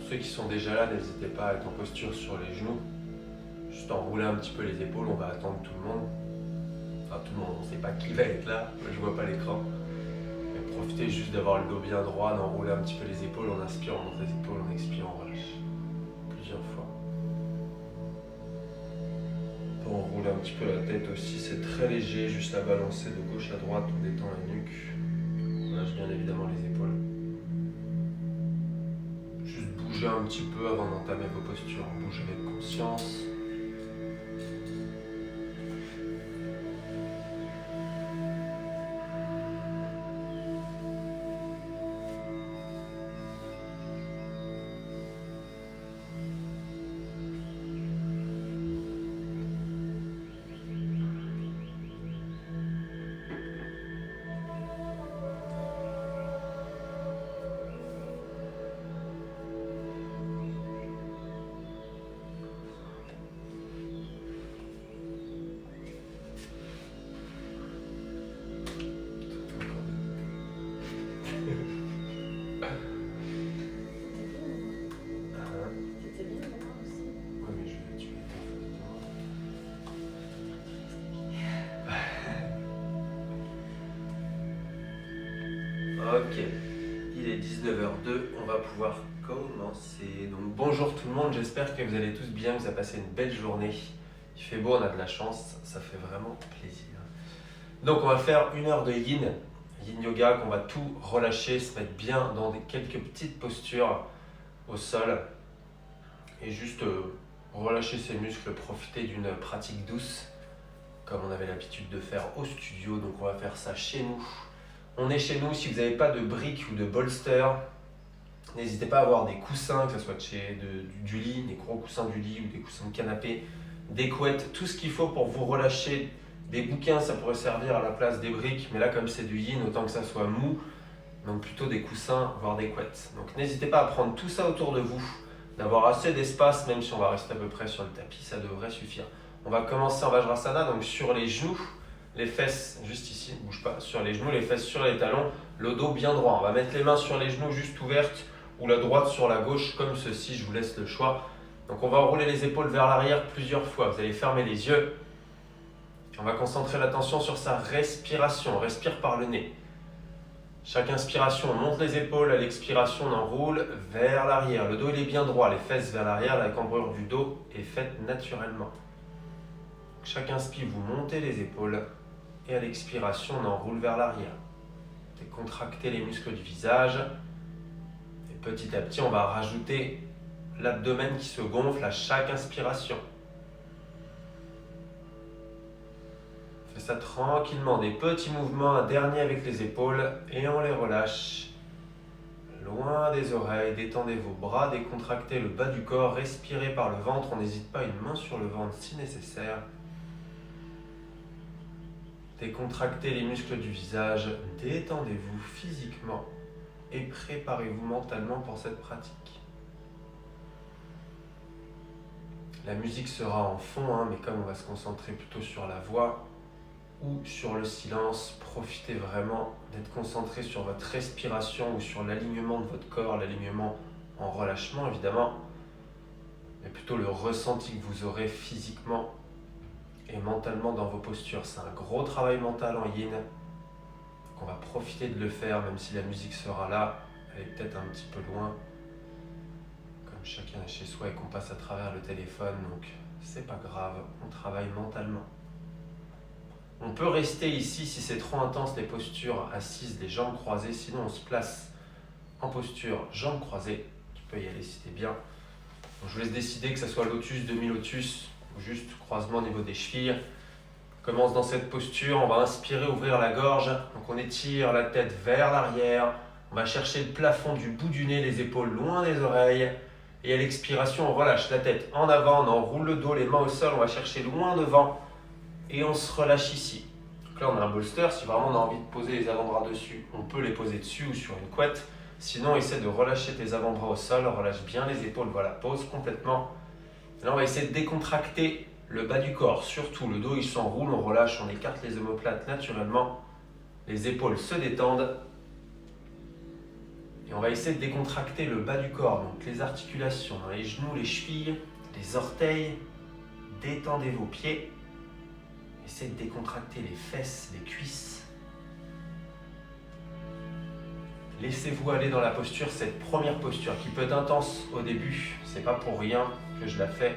ceux qui sont déjà là, n'hésitez pas à être en posture sur les genoux. Juste enrouler un petit peu les épaules, on va attendre tout le monde. Enfin tout le monde, on ne sait pas qui va être là, je vois pas l'écran. Mais profitez juste d'avoir le dos bien droit, d'enrouler un petit peu les épaules, on inspire, on monte les épaules, on expire, on relâche. Plusieurs fois. On peut enrouler un petit peu la tête aussi, c'est très léger, juste la balancer de gauche à droite, on détend la nuque. On relâche bien évidemment les épaules. Juste bouger un petit peu avant d'entamer vos postures, bougez avec conscience. Ok, il est 19h02, on va pouvoir commencer. Donc bonjour tout le monde, j'espère que vous allez tous bien, vous avez passé une belle journée. Il fait beau, on a de la chance, ça fait vraiment plaisir. Donc on va faire 1 heure de yin yoga, qu'on va tout relâcher, se mettre bien dans quelques petites postures au sol. Et juste relâcher ses muscles, profiter d'une pratique douce, comme on avait l'habitude de faire au studio. Donc on va faire ça chez nous. On est chez nous, si vous n'avez pas de briques ou de bolster, n'hésitez pas à avoir des coussins, que ce soit du lit, des gros coussins du lit ou des coussins de canapé, des couettes, tout ce qu'il faut pour vous relâcher. Des bouquins, ça pourrait servir à la place des briques, mais là comme c'est du yin, autant que ça soit mou, donc plutôt des coussins, voire des couettes. Donc n'hésitez pas à prendre tout ça autour de vous, d'avoir assez d'espace, même si on va rester à peu près sur le tapis, ça devrait suffire. On va commencer en Vajrasana, donc sur les genoux, les fesses, juste ici, ne bouge pas, sur les genoux, les fesses sur les talons, le dos bien droit. On va mettre les mains sur les genoux juste ouvertes, ou la droite sur la gauche, comme ceci, je vous laisse le choix. Donc on va enrouler les épaules vers l'arrière plusieurs fois, vous allez fermer les yeux. On va concentrer l'attention sur sa respiration, on respire par le nez. Chaque inspiration, on monte les épaules, à l'expiration, on enroule vers l'arrière. Le dos il est bien droit, les fesses vers l'arrière, la cambrure du dos est faite naturellement. Chaque inspire, vous montez les épaules. Et à l'expiration, on enroule vers l'arrière. Contractez les muscles du visage. Et petit à petit, on va rajouter l'abdomen qui se gonfle à chaque inspiration. Faites ça tranquillement, des petits mouvements, un dernier avec les épaules et on les relâche. Loin des oreilles, détendez vos bras, décontractez le bas du corps, respirez par le ventre, on n'hésite pas, une main sur le ventre si nécessaire. Décontractez les muscles du visage, détendez-vous physiquement et préparez-vous mentalement pour cette pratique. La musique sera en fond, mais comme on va se concentrer plutôt sur la voix ou sur le silence, profitez vraiment d'être concentré sur votre respiration ou sur l'alignement de votre corps, l'alignement en relâchement évidemment, mais plutôt le ressenti que vous aurez physiquement et mentalement dans vos postures. C'est un gros travail mental en yin. Donc on va profiter de le faire, même si la musique sera là, elle est peut-être un petit peu loin. Comme chacun est chez soi et qu'on passe à travers le téléphone, donc c'est pas grave, on travaille mentalement. On peut rester ici si c'est trop intense les postures assises, les jambes croisées, sinon on se place en posture jambes croisées. Tu peux y aller si t'es bien. Donc je vous laisse décider que ce soit lotus, demi-lotus, ou juste croisement au niveau des chevilles. On commence dans cette posture, on va inspirer, ouvrir la gorge. Donc on étire la tête vers l'arrière. On va chercher le plafond du bout du nez, les épaules loin des oreilles. Et à l'expiration, on relâche la tête en avant, on enroule le dos, les mains au sol, on va chercher loin devant. Et on se relâche ici. Donc là on a un bolster, si vraiment on a envie de poser les avant-bras dessus, on peut les poser dessus ou sur une couette. Sinon essaie de relâcher tes avant-bras au sol, relâche bien les épaules, voilà, pose complètement. Et là on va essayer de décontracter le bas du corps, surtout le dos il s'enroule, on relâche, on écarte les omoplates naturellement. Les épaules se détendent. Et Et on va essayer de décontracter le bas du corps, donc les articulations, les genoux, les chevilles, les orteils. Détendez vos pieds. Essayez de décontracter les fesses, les cuisses. Laissez-vous aller dans la posture, cette première posture qui peut être intense au début. C'est pas pour rien que je la fais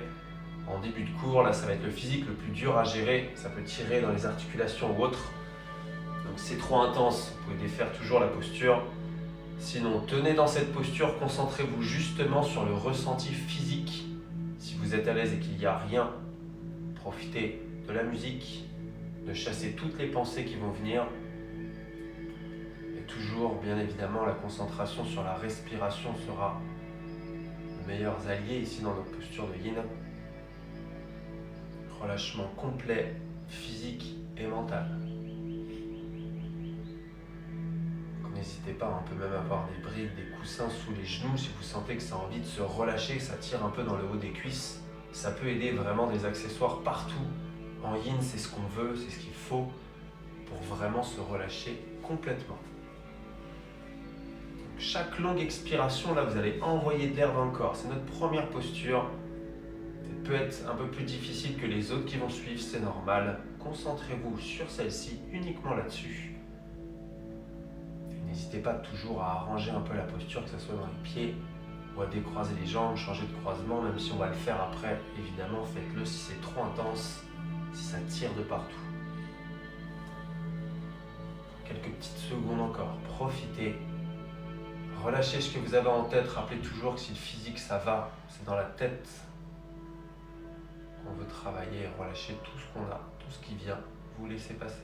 en début de cours. Là, ça va être le physique le plus dur à gérer. Ça peut tirer dans les articulations ou autres. Donc c'est trop intense, vous pouvez défaire toujours la posture. Sinon, tenez dans cette posture, concentrez-vous justement sur le ressenti physique. Si vous êtes à l'aise et qu'il n'y a rien, profitez de la musique, de chasser toutes les pensées qui vont venir. Et toujours, bien évidemment, la concentration sur la respiration sera le meilleur allié ici dans notre posture de yin. Relâchement complet, physique et mental. N'hésitez pas, on peut même avoir des brides, des coussins sous les genoux si vous sentez que ça a envie de se relâcher, que ça tire un peu dans le haut des cuisses. Ça peut aider vraiment, des accessoires partout. En yin, c'est ce qu'on veut, c'est ce qu'il faut pour vraiment se relâcher complètement. Donc, chaque longue expiration, là, vous allez envoyer de l'air dans le corps. C'est notre première posture. Elle peut être un peu plus difficile que les autres qui vont suivre, c'est normal. Concentrez-vous sur celle-ci, uniquement là-dessus. N'hésitez pas toujours à arranger un peu la posture, que ce soit dans les pieds ou à décroiser les jambes, changer de croisement, même si on va le faire après. Évidemment, faites-le si c'est trop intense, si ça tire de partout. Quelques petites secondes encore, profitez. Relâchez ce que vous avez en tête. Rappelez toujours que si le physique ça va, c'est dans la tête qu'on veut travailler. Relâchez tout ce qu'on a, tout ce qui vient, vous laissez passer.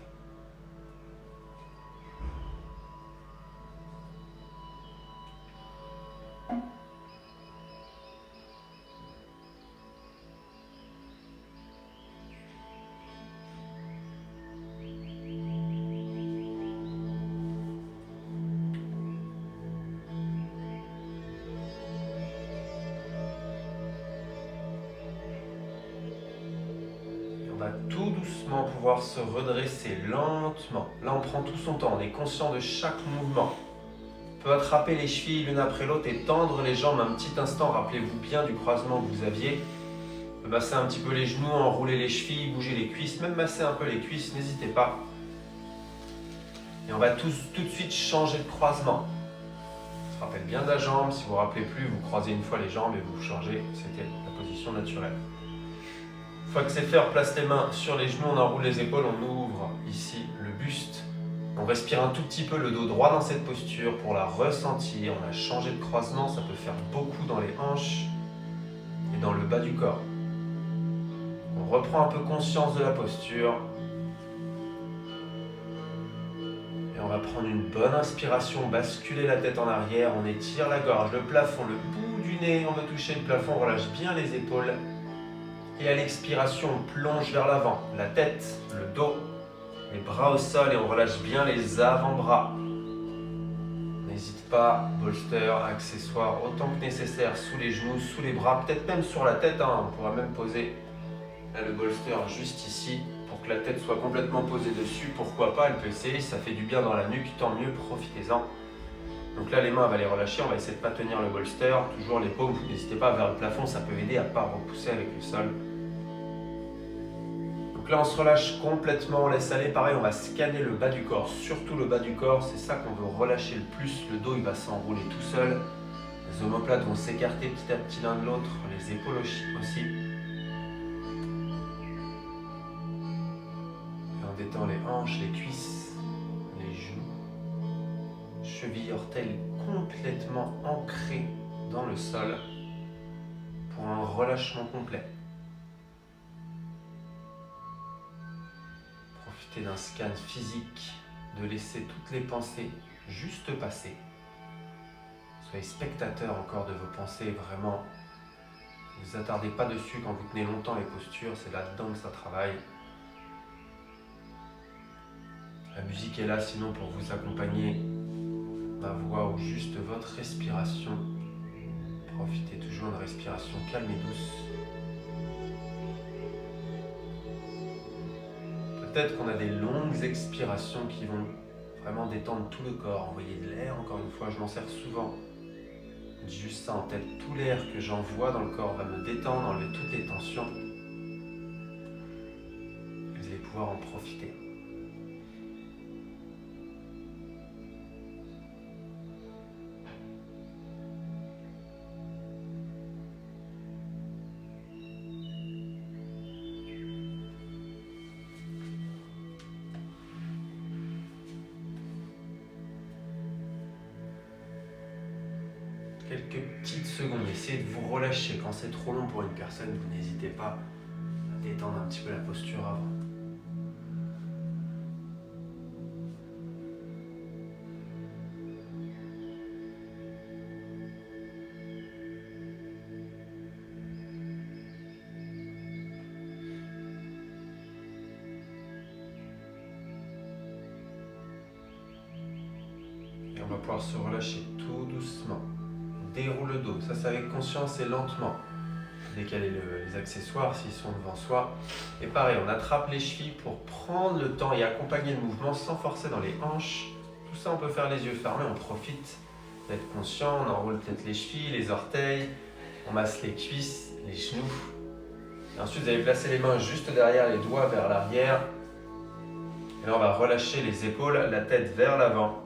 On va tout doucement pouvoir se redresser lentement. Là, on prend tout son temps, on est conscient de chaque mouvement. On peut attraper les chevilles l'une après l'autre et tendre les jambes un petit instant. Rappelez-vous bien du croisement que vous aviez. On peut masser un petit peu les genoux, enrouler les chevilles, bouger les cuisses, même masser un peu les cuisses, n'hésitez pas. Et on va tout de suite changer de croisement. On se rappelle bien de la jambe. Si vous ne vous rappelez plus, vous croisez une fois les jambes et vous changez. C'était la position naturelle. Une fois que c'est fait, on place les mains sur les genoux, on enroule les épaules, on ouvre ici le buste. On respire un tout petit peu le dos droit dans cette posture pour la ressentir. On a changé de croisement, ça peut faire beaucoup dans les hanches et dans le bas du corps. On reprend un peu conscience de la posture. Et on va prendre une bonne inspiration, basculer la tête en arrière, on étire la gorge, le plafond, le bout du nez, on veut toucher le plafond, on relâche bien les épaules. Et à l'expiration, on plonge vers l'avant, la tête, le dos, les bras au sol et on relâche bien les avant-bras. N'hésite pas, bolster, accessoires, autant que nécessaire, sous les genoux, sous les bras, peut-être même sur la tête. On pourra même poser le bolster juste ici pour que la tête soit complètement posée dessus. Pourquoi pas, elle peut essayer, ça fait du bien dans la nuque, tant mieux, profitez-en. Donc là, les mains, on va les relâcher, on va essayer de ne pas tenir le bolster, toujours les paumes, n'hésitez pas vers le plafond, ça peut aider à ne pas repousser avec le sol. Donc là, on se relâche complètement, on laisse aller. Pareil, on va scanner le bas du corps, surtout le bas du corps, c'est ça qu'on veut relâcher le plus. Le dos, il va s'enrouler tout seul. Les omoplates vont s'écarter petit à petit l'un de l'autre, les épaules aussi. Et on détend les hanches, les cuisses, les genoux, chevilles, orteils complètement ancrés dans le sol pour un relâchement complet. Profitez d'un scan physique, de laisser toutes les pensées juste passer. Soyez spectateur encore de vos pensées, vraiment. Ne vous attardez pas dessus quand vous tenez longtemps les postures, c'est là-dedans que ça travaille. La musique est là sinon pour vous accompagner, ma voix ou juste votre respiration. Profitez toujours d'une respiration calme et douce. Peut-être qu'on a des longues expirations qui vont Vraiment détendre tout le corps, envoyer de l'air, encore une fois, je m'en sers souvent. Juste ça en tête, tout l'air que j'envoie dans le corps va me détendre, enlever toutes les tensions. Vous allez pouvoir en profiter. Quelques petites secondes, essayez de vous relâcher. Quand c'est trop long pour une personne, vous n'hésitez pas à détendre un petit peu la posture avant. Et on va pouvoir se relâcher tout doucement. Déroule le dos, ça c'est avec conscience et lentement. Décaler les accessoires s'ils sont devant soi. Et pareil, on attrape les chevilles pour prendre le temps et accompagner le mouvement sans forcer dans les hanches. Tout ça, on peut faire les yeux fermés, on profite d'être conscient, on enroule peut-être les chevilles, les orteils, on masse les cuisses, les genoux. Et ensuite, vous allez placer les mains juste derrière, les doigts vers l'arrière. Et là, on va relâcher les épaules, la tête vers l'avant.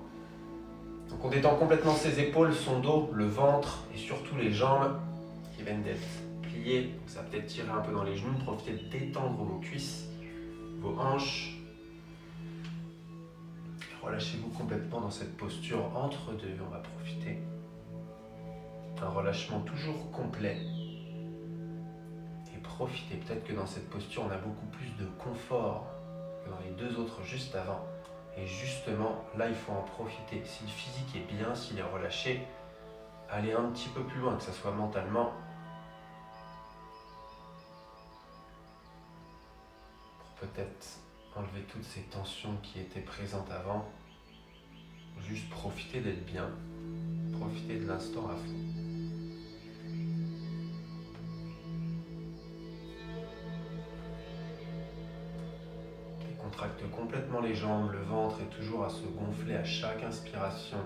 Donc on détend complètement ses épaules, son dos, le ventre et surtout les jambes qui viennent d'être pliées. Donc ça va peut-être tirer un peu dans les genoux, profitez de détendre vos cuisses, vos hanches. Relâchez-vous complètement dans cette posture entre deux, on va profiter. Un relâchement toujours complet. Et profitez, peut-être que dans cette posture on a beaucoup plus de confort que dans les deux autres juste avant. Et justement, là, il faut en profiter. Si le physique est bien, s'il est relâché, allez un petit peu plus loin, que ce soit mentalement. Pour peut-être enlever toutes ces tensions qui étaient présentes avant. Juste profiter d'être bien. Profiter de l'instant à fond. Contracte complètement les jambes, le ventre est toujours à se gonfler à chaque inspiration.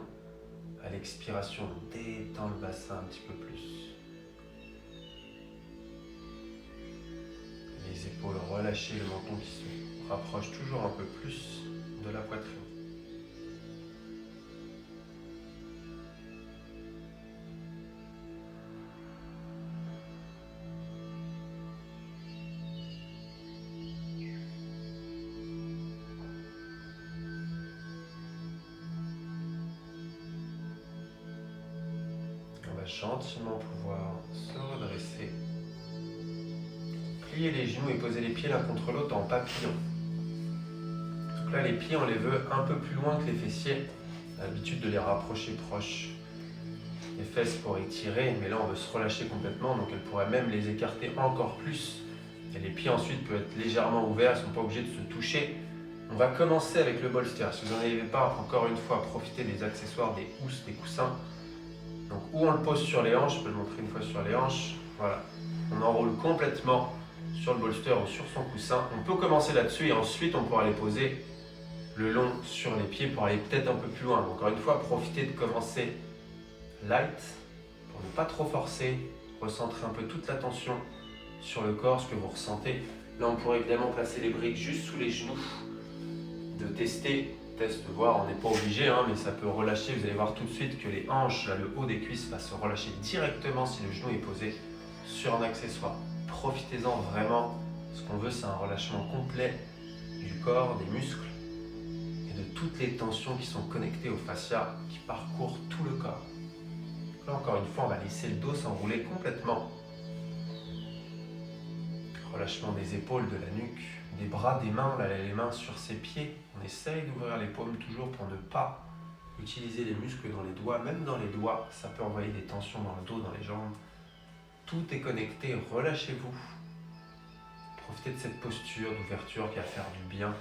À l'expiration, détend le bassin un petit peu plus. Les épaules relâchées, le menton qui se rapproche toujours un peu plus de la poitrine. Gentiment pouvoir se redresser. Plier les genoux et poser les pieds l'un contre l'autre en papillon. Donc là, les pieds, on les veut un peu plus loin que les fessiers. On a l'habitude de les rapprocher proches des fesses pour étirer, mais là, on veut se relâcher complètement, donc elle pourrait même les écarter encore plus. Et les pieds ensuite peuvent être légèrement ouverts, ils ne sont pas obligés de se toucher. On va commencer avec le bolster. Si vous n'en avez pas, encore une fois, profitez des accessoires, des housses, des coussins. Donc, où on le pose sur les hanches, je peux le montrer une fois sur les hanches. Voilà, on enroule complètement sur le bolster ou sur son coussin. On peut commencer là-dessus et ensuite on pourra les poser le long sur les pieds pour aller peut-être un peu plus loin. Encore une fois, profitez de commencer light pour ne pas trop forcer. Recentrer un peu toute l'attention sur le corps, ce que vous ressentez. Là, on pourrait évidemment placer les briques juste sous les genoux, de tester. Voir, on n'est pas obligé, mais ça peut relâcher. Vous allez voir tout de suite que les hanches, là, le haut des cuisses va se relâcher directement si le genou est posé sur un accessoire. Profitez-en vraiment. Ce qu'on veut, c'est un relâchement complet du corps, des muscles et de toutes les tensions qui sont connectées au fascia qui parcourent tout le corps. Là, encore une fois, on va laisser le dos s'enrouler complètement. Relâchement des épaules, de la nuque, des bras, des mains, là, les mains sur ses pieds. On essaye d'ouvrir les paumes toujours pour ne pas utiliser les muscles dans les doigts. Même dans les doigts, ça peut envoyer des tensions dans le dos, dans les jambes. Tout est connecté, relâchez-vous. Profitez de cette posture d'ouverture qui va faire du bien.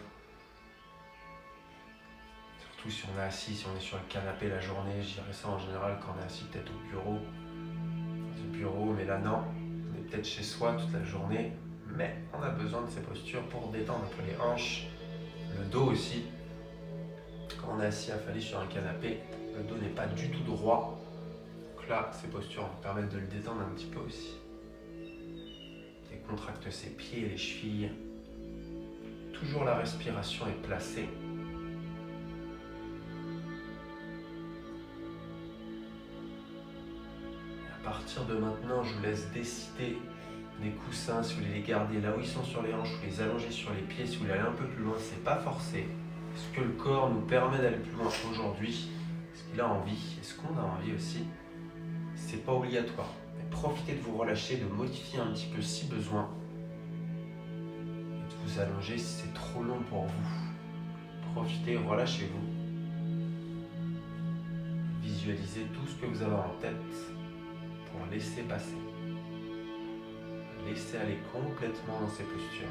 Surtout si on est assis, si on est sur le canapé la journée, je dirais ça en général quand on est assis peut-être au bureau. Mais là non, on est peut-être chez soi toute la journée. Mais on a besoin de ces postures pour détendre un peu les hanches, le dos aussi. Quand Quand on est assis affalé sur un canapé, le dos n'est pas du tout droit. Donc là, ces postures vont permettre de le détendre un petit peu aussi. Décontracte ses pieds et les chevilles. Toujours la respiration est placée. Et à partir de maintenant, je vous laisse décider des coussins, si vous voulez les garder là où ils sont sur les hanches, ou les allonger sur les pieds, si vous voulez aller un peu plus loin, c'est pas forcé. Est-ce que le corps nous permet d'aller plus loin aujourd'hui? Est-ce qu'il a envie? Est-ce qu'on a envie aussi? C'est pas obligatoire. Mais profitez de vous relâcher, de modifier un petit peu si besoin. Et de vous allonger si c'est trop long pour vous. Profitez, relâchez-vous. Visualisez tout ce que vous avez en tête pour laisser passer. Laissez aller complètement dans ces postures.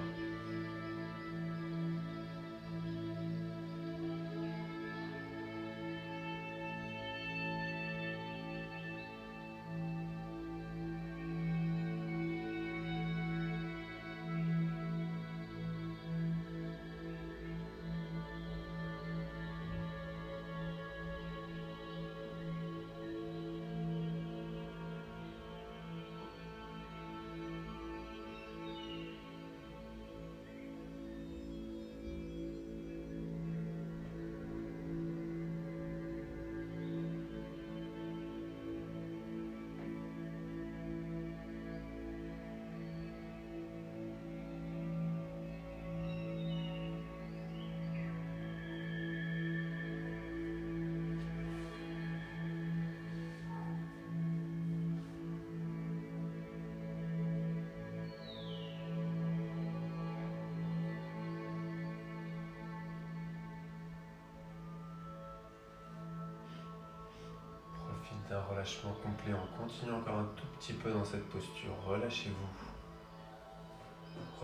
D'un relâchement complet, on continue encore un tout petit peu dans cette posture, relâchez-vous.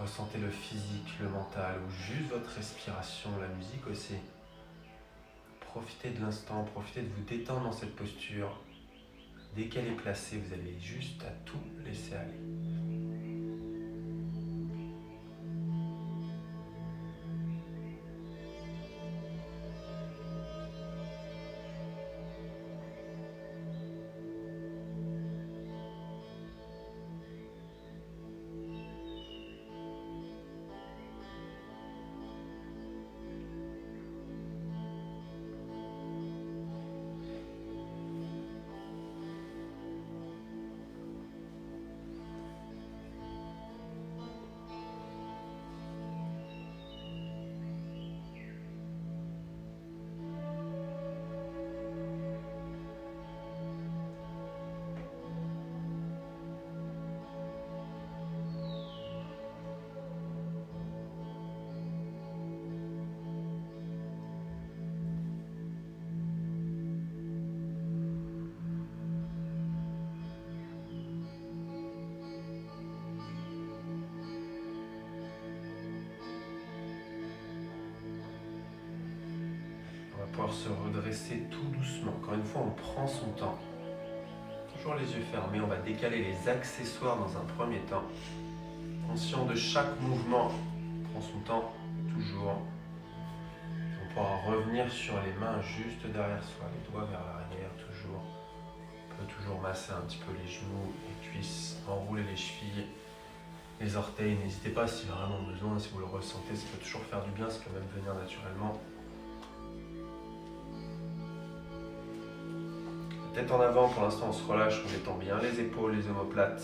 Ressentez le physique, le mental ou juste votre respiration, la musique aussi. Profitez de l'instant, profitez de vous détendre dans cette posture. Dès qu'elle est placée, vous avez juste à tout laisser aller. Pouvoir se redresser tout doucement. Encore une fois, on prend son temps. Toujours les yeux fermés, on va décaler les accessoires dans un premier temps. Conscient de chaque mouvement, on prend son temps, toujours. On pourra revenir sur les mains juste derrière soi, les doigts vers l'arrière, toujours. On peut toujours masser un petit peu les genoux, les cuisses, enrouler les chevilles, les orteils. N'hésitez pas si vraiment besoin, si vous le ressentez, ça peut toujours faire du bien, ça peut même venir naturellement. Tête en avant, pour l'instant on se relâche, on détend bien les épaules, les omoplates,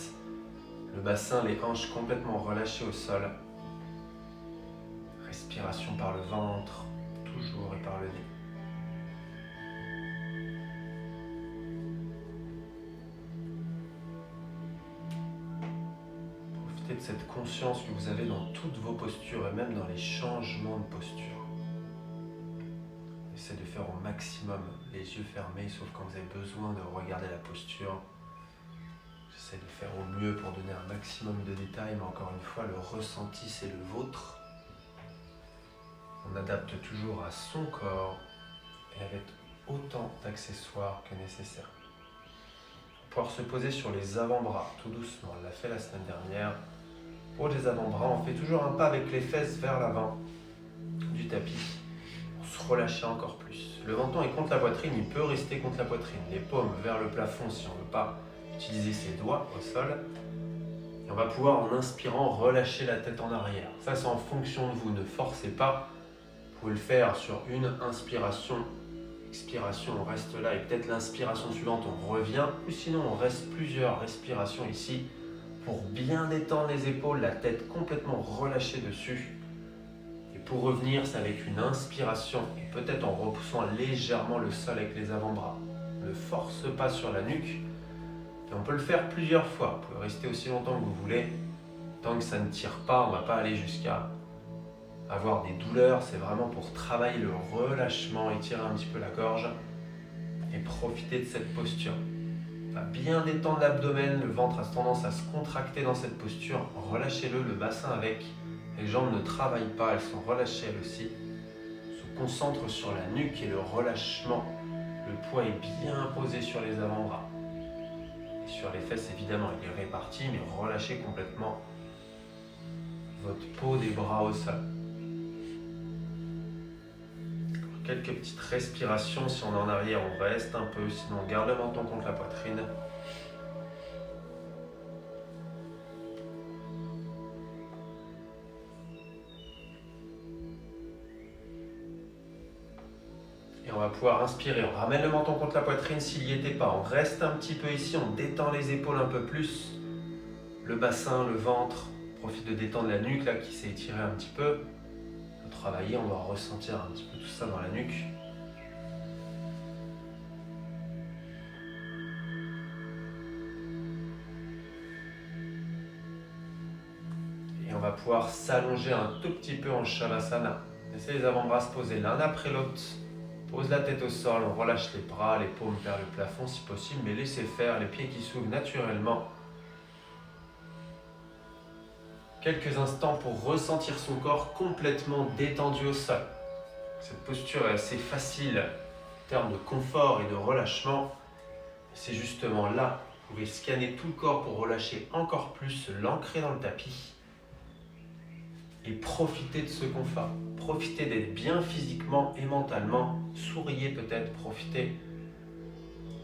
le bassin, les hanches complètement relâchées au sol. Respiration par le ventre, toujours, et par le nez. Profitez de cette conscience que vous avez dans toutes vos postures et même dans les changements de posture. Essayez de faire au maximum les yeux fermés, sauf quand vous avez besoin de regarder la posture. J'essaie de faire au mieux pour donner un maximum de détails, mais encore une fois, le ressenti, c'est le vôtre. On adapte toujours à son corps et avec autant d'accessoires que nécessaire. Pouvoir se poser sur les avant-bras, tout doucement. On l'a fait la semaine dernière. Pour les avant-bras, on fait toujours un pas avec les fesses vers l'avant du tapis. Pour se relâcher encore plus. le menton est contre la poitrine, il peut rester contre la poitrine. Les paumes vers le plafond si on ne veut pas utiliser ses doigts au sol. Et on va pouvoir, en inspirant, relâcher la tête en arrière. Ça, c'est en fonction de vous. Ne forcez pas. Vous pouvez le faire sur une inspiration. Expiration, on reste là. Et peut-être l'inspiration suivante, on revient. Ou sinon, on reste plusieurs respirations ici pour bien détendre les épaules, la tête complètement relâchée dessus. Et pour revenir, c'est avec une inspiration et peut-être en repoussant légèrement le sol avec les avant-bras. Ne force pas sur la nuque. Et on peut le faire plusieurs fois. Vous pouvez rester aussi longtemps que vous voulez. Tant que ça ne tire pas, on ne va pas aller jusqu'à avoir des douleurs. C'est vraiment pour travailler le relâchement, étirer un petit peu la gorge et profiter de cette posture. On va bien détendre l'abdomen, le ventre a tendance à se contracter dans cette posture. Relâchez-le, le bassin avec. Les jambes ne travaillent pas, elles sont relâchées elles aussi. On se concentre sur la nuque et le relâchement. Le poids est bien posé sur les avant-bras. Et sur les fesses, évidemment, il est réparti, mais relâchez complètement votre peau des bras au sol. Quelques petites respirations. Si on est en arrière, on reste un peu. Sinon, on garde le menton contre la poitrine. Et on va pouvoir inspirer. On ramène le menton contre la poitrine s'il n'y était pas. On reste un petit peu ici. On détend les épaules un peu plus. Le bassin, le ventre. On profite de détendre la nuque là qui s'est étirée un petit peu. Travailler, on va ressentir un petit peu tout ça dans la nuque. Et on va pouvoir s'allonger un tout petit peu en Shavasana. Laissez les avant-bras se poser l'un après l'autre. Pose la tête au sol, on relâche les bras, les paumes vers le plafond si possible, mais laissez faire les pieds qui s'ouvrent naturellement. Quelques instants pour ressentir son corps complètement détendu au sol. Cette posture est assez facile en termes de confort et de relâchement. C'est justement là, vous pouvez scanner tout le corps pour relâcher encore plus, l'ancrer dans le tapis et profiter de ce confort. Profitez d'être bien physiquement et mentalement. Souriez peut-être, profitez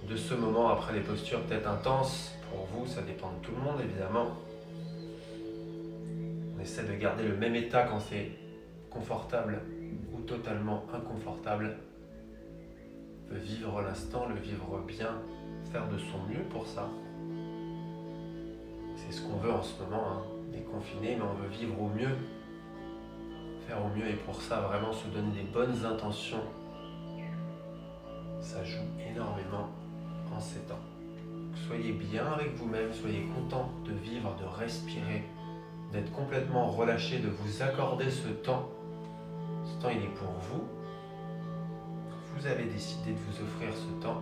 de ce moment après des postures peut-être intenses. Pour vous, ça dépend de tout le monde évidemment. On essaie de garder le même état quand c'est confortable ou totalement inconfortable. On peut vivre l'instant, le vivre bien, faire de son mieux pour ça. C'est ce qu'on veut en ce moment, hein. On est confiné, mais on veut vivre au mieux, faire au mieux et pour ça vraiment se donner des bonnes intentions. Ça joue énormément en ces temps. Donc, soyez bien avec vous-même, soyez content de vivre, de respirer, d'être complètement relâché, de vous accorder ce temps. Ce temps, il est pour vous. Vous avez décidé de vous offrir ce temps.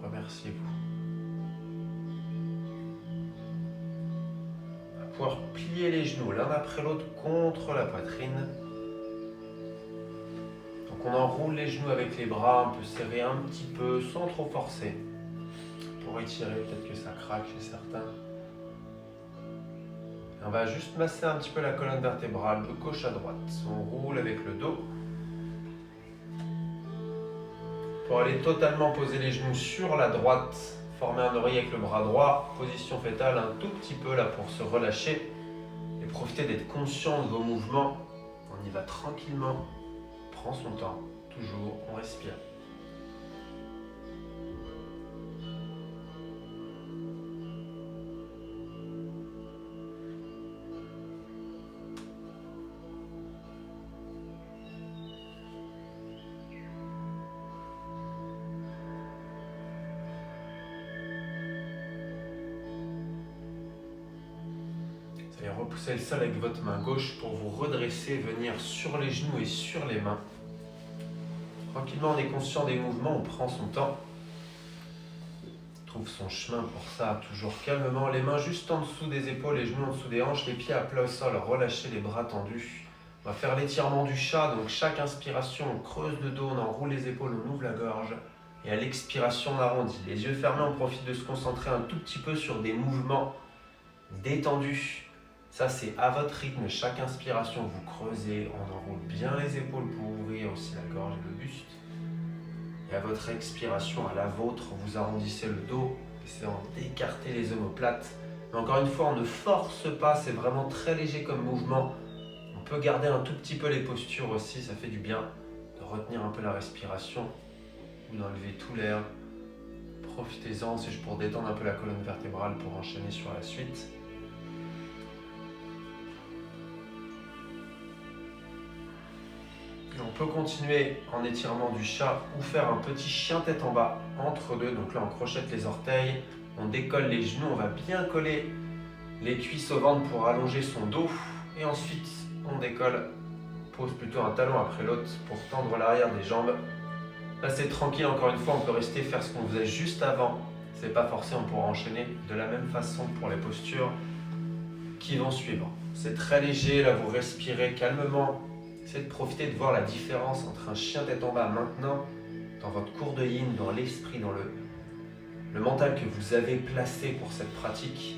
Remerciez-vous. On va pouvoir plier les genoux l'un après l'autre contre la poitrine. Donc on enroule les genoux avec les bras, on peut serrer un petit peu sans trop forcer. Pour étirer, peut-être que ça craque chez certains. On va juste masser un petit peu la colonne vertébrale de gauche à droite. On roule avec le dos. Pour aller totalement poser les genoux sur la droite, former un oreiller avec le bras droit, position fétale un tout petit peu là pour se relâcher et profiter d'être conscient de vos mouvements. On y va tranquillement, on prend son temps, toujours, on respire. Et repoussez le sol avec votre main gauche pour vous redresser, venir sur les genoux et sur les mains. Tranquillement, on est conscient des mouvements, on prend son temps. On trouve son chemin pour ça, toujours calmement. Les mains juste en dessous des épaules, les genoux en dessous des hanches, les pieds à plat au sol, relâchez les bras tendus. On va faire l'étirement du chat, donc chaque inspiration, on creuse le dos, on enroule les épaules, on ouvre la gorge. Et à l'expiration, on arrondit. Les yeux fermés, on profite de se concentrer un tout petit peu sur des mouvements détendus. Ça, c'est à votre rythme. Chaque inspiration, vous creusez, on enroule bien les épaules pour ouvrir aussi la gorge et le buste. Et à votre expiration, à la vôtre, vous arrondissez le dos, essayant d'écarter les omoplates. Mais encore une fois, on ne force pas, c'est vraiment très léger comme mouvement. On peut garder un tout petit peu les postures aussi, ça fait du bien de retenir un peu la respiration ou d'enlever tout l'air. Profitez-en, c'est juste pour détendre un peu la colonne vertébrale pour enchaîner sur la suite. Et on peut continuer en étirement du chat ou faire un petit chien tête en bas entre deux. Donc là, on crochette les orteils, on décolle les genoux, on va bien coller les cuisses au ventre pour allonger son dos. Et ensuite, on décolle, pose plutôt un talon après l'autre pour tendre l'arrière des jambes. Là, c'est tranquille, encore une fois, on peut rester faire ce qu'on faisait juste avant. C'est pas forcé, on pourra enchaîner de la même façon pour les postures qui vont suivre. C'est très léger, là vous respirez calmement. Essayez de profiter de voir la différence entre un chien tête en bas maintenant, dans votre cours de yin, dans l'esprit, dans le mental que vous avez placé pour cette pratique,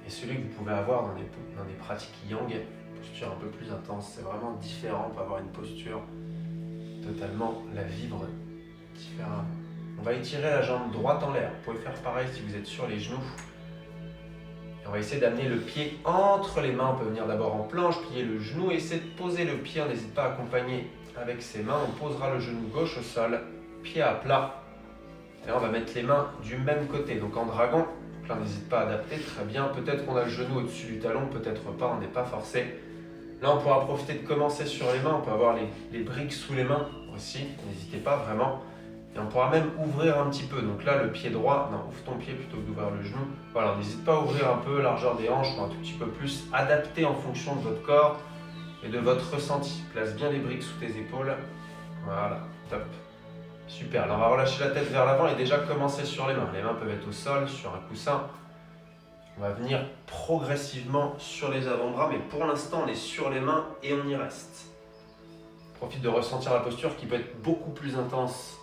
et celui que vous pouvez avoir dans des pratiques yang, posture un peu plus intense. C'est vraiment différent, on peut avoir une posture totalement la vivre différemment. On va étirer la jambe droite en l'air. Vous pouvez faire pareil si vous êtes sur les genoux. Et on va essayer d'amener le pied entre les mains. On peut venir d'abord en planche, plier le genou et essayer de poser le pied. On n'hésite pas à accompagner avec ses mains. On posera le genou gauche au sol, pied à plat. Et là, on va mettre les mains du même côté, donc en dragon. Donc là, on n'hésite pas à adapter, très bien. Peut-être qu'on a le genou au-dessus du talon, peut-être pas, on n'est pas forcé. Là, on pourra profiter de commencer sur les mains. On peut avoir les briques sous les mains aussi, n'hésitez pas vraiment. Et on pourra même ouvrir un petit peu. Donc là, le pied droit, non, ouvre ton pied plutôt que d'ouvrir le genou. Voilà, n'hésite pas à ouvrir un peu, largeur des hanches ou un tout petit peu plus. Adapté en fonction de votre corps et de votre ressenti. Place bien les briques sous tes épaules. Voilà, top. Super, là on va relâcher la tête vers l'avant et déjà commencer sur les mains. Les mains peuvent être au sol, sur un coussin. On va venir progressivement sur les avant-bras, mais pour l'instant on est sur les mains et on y reste. Profite de ressentir la posture qui peut être beaucoup plus intense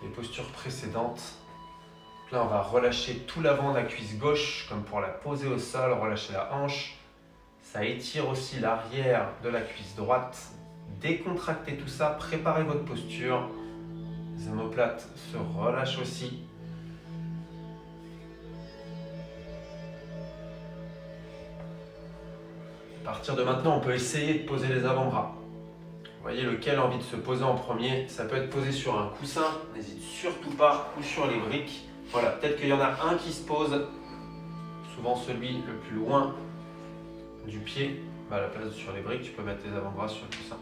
que les postures précédentes. Donc là on va relâcher tout l'avant de la cuisse gauche, comme pour la poser au sol, relâcher la hanche. Ça étire aussi l'arrière de la cuisse droite. Décontractez tout ça, préparez votre posture. Les omoplates se relâchent aussi. À partir de maintenant, on peut essayer de poser les avant-bras. Vous voyez lequel a envie de se poser en premier. Ça peut être posé sur un coussin, n'hésite surtout pas, ou sur les briques. Voilà, peut-être qu'il y en a un qui se pose, souvent celui le plus loin du pied. À la place sur les briques, tu peux mettre tes avant-bras sur le coussin.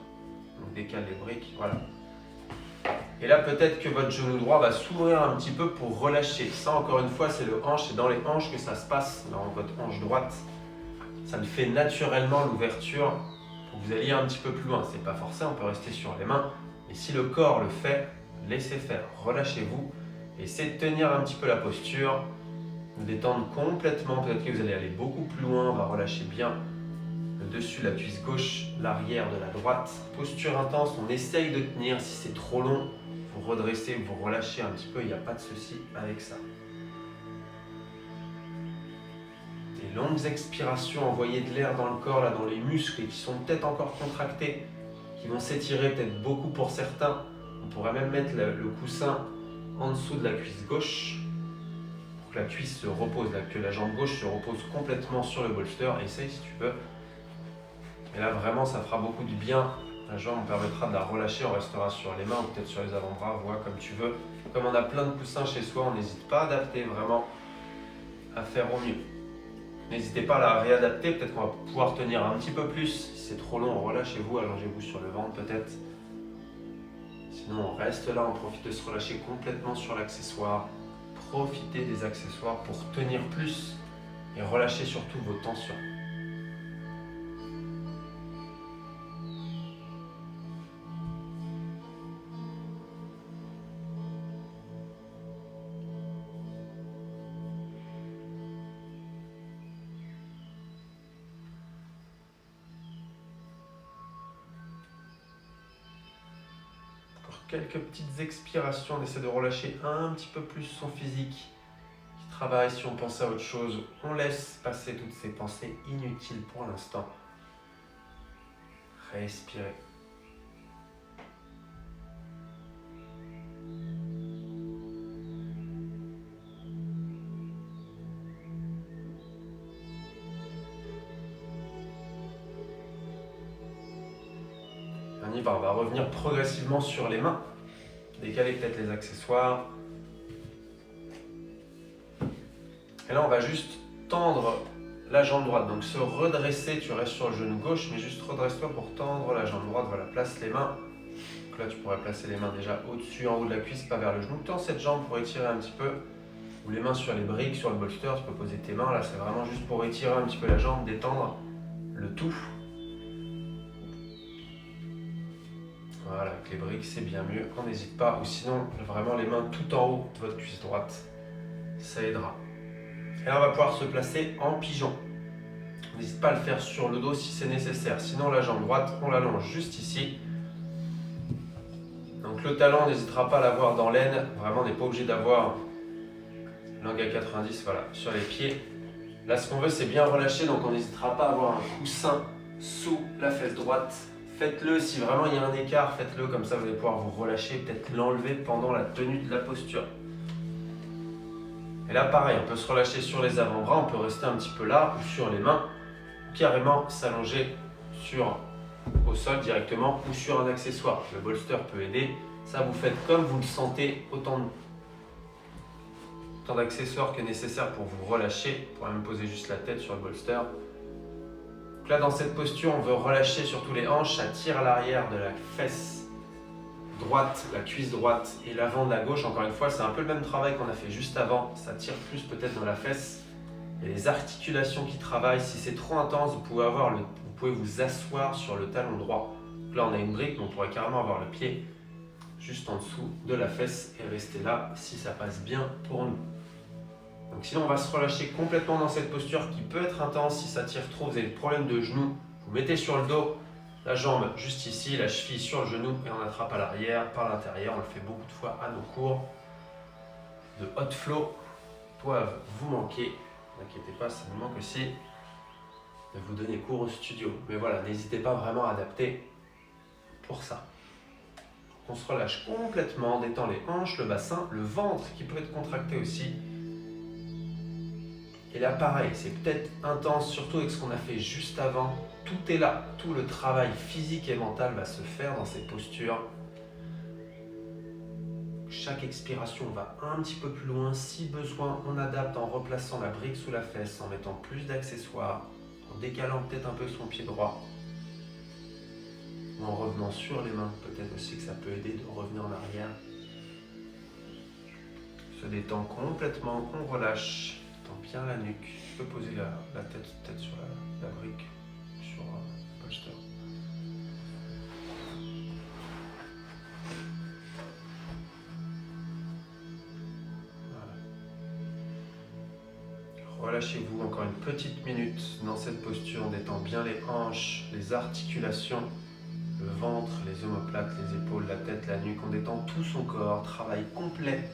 Donc décale les briques, voilà. Et là, peut-être que votre genou droit va s'ouvrir un petit peu pour relâcher. Ça, encore une fois, c'est le hanche, c'est dans les hanches que ça se passe, dans votre hanche droite. Ça le fait naturellement, l'ouverture, pour que vous alliez un petit peu plus loin. C'est pas forcé, on peut rester sur les mains. Mais si le corps le fait, laissez faire. Relâchez-vous. Essayez de tenir un petit peu la posture. Vous détendre complètement. Peut-être que vous allez aller beaucoup plus loin. On va relâcher bien le dessus de la cuisse gauche, l'arrière de la droite. Posture intense, on essaye de tenir. Si c'est trop long, vous redressez, vous relâchez un petit peu, il n'y a pas de souci avec ça. Des longues expirations, envoyez de l'air dans le corps, là, dans les muscles et qui sont peut-être encore contractés, qui vont s'étirer peut-être beaucoup pour certains. On pourrait même mettre le coussin en dessous de la cuisse gauche pour que la cuisse se repose, que la jambe gauche se repose complètement sur le bolster. Essaye si tu peux. Et là, vraiment, ça fera beaucoup de bien. La jambe on permettra de la relâcher, on restera sur les mains ou peut-être sur les avant-bras, vois comme tu veux. Comme on a plein de coussins chez soi, on n'hésite pas à adapter vraiment, à faire au mieux. N'hésitez pas à la réadapter, peut-être qu'on va pouvoir tenir un petit peu plus. Si c'est trop long, relâchez-vous, allongez-vous sur le ventre peut-être. Sinon, on reste là, on profite de se relâcher complètement sur l'accessoire. Profitez des accessoires pour tenir plus et relâcher surtout vos tensions. Quelques petites expirations, on essaie de relâcher un petit peu plus son physique qui travail, si on pense à autre chose, on laisse passer toutes ces pensées inutiles pour l'instant. Respirez. On y va, on va revenir progressivement sur les mains. Décaler peut-être les accessoires. Et là, on va juste tendre la jambe droite. Donc se redresser, tu restes sur le genou gauche, mais juste redresse-toi pour tendre la jambe droite. Voilà, place les mains. Donc là, tu pourrais placer les mains déjà au-dessus, en haut de la cuisse, pas vers le genou. Tends cette jambe pour étirer un petit peu. Ou les mains sur les briques, sur le bolster. Tu peux poser tes mains. Là, c'est vraiment juste pour étirer un petit peu la jambe, détendre le tout. Voilà, avec les briques, c'est bien mieux. On n'hésite pas. Ou sinon, vraiment les mains tout en haut de votre cuisse droite. Ça aidera. Et là, on va pouvoir se placer en pigeon. N'hésite pas à le faire sur le dos si c'est nécessaire. Sinon, la jambe droite, on l'allonge juste ici. Donc le talon, on n'hésitera pas à l'avoir dans l'aine. Vraiment, on n'est pas obligé d'avoir langue à 90, voilà, sur les pieds. Là, ce qu'on veut, c'est bien relâcher. Donc on n'hésitera pas à avoir un coussin sous la fesse droite. Faites-le, si vraiment il y a un écart, faites-le. Comme ça, vous allez pouvoir vous relâcher, peut-être l'enlever pendant la tenue de la posture. Et là, pareil, on peut se relâcher sur les avant-bras, on peut rester un petit peu là, ou sur les mains, ou carrément s'allonger au sol directement, ou sur un accessoire. Le bolster peut aider. Ça, vous faites comme vous le sentez, autant d'accessoires que nécessaire pour vous relâcher. Vous pourrez même poser juste la tête sur le bolster. Donc là, dans cette posture, on veut relâcher surtout les hanches, ça tire à l'arrière de la fesse droite, la cuisse droite et l'avant de la gauche. Encore une fois, c'est un peu le même travail qu'on a fait juste avant. Ça tire plus peut-être dans la fesse. Il y a les articulations qui travaillent. Si c'est trop intense, vous pouvez vous asseoir sur le talon droit. Donc là, on a une brique, mais on pourrait carrément avoir le pied juste en dessous de la fesse et rester là si ça passe bien pour nous. Donc sinon, on va se relâcher complètement dans cette posture qui peut être intense. Si ça tire trop, vous avez des problèmes de genoux, vous mettez sur le dos. La jambe juste ici, la cheville sur le genou et on attrape à l'arrière, par l'intérieur. On le fait beaucoup de fois à nos cours de hot flow. Doivent vous manquer. N'inquiétez pas, ça nous manque aussi de vous donner cours au studio. Mais voilà, n'hésitez pas vraiment à adapter pour ça. On se relâche complètement, détend les hanches, le bassin, le ventre qui peut être contracté aussi. Et là, pareil, c'est peut-être intense, surtout avec ce qu'on a fait juste avant. Tout est là, tout le travail physique et mental va se faire dans ces postures. Chaque expiration va un petit peu plus loin. Si besoin, on adapte en replaçant la brique sous la fesse, en mettant plus d'accessoires, en décalant peut-être un peu son pied droit. Ou en revenant sur les mains, peut-être aussi que ça peut aider de revenir en arrière. Se détend complètement, on relâche. Bien la nuque, je peux poser la tête peut-être sur la brique, sur le bolster. Voilà. Relâchez-vous encore une petite minute dans cette posture. On détend bien les hanches, les articulations, le ventre, les omoplates, les épaules, la tête, la nuque. On détend tout son corps, travail complet.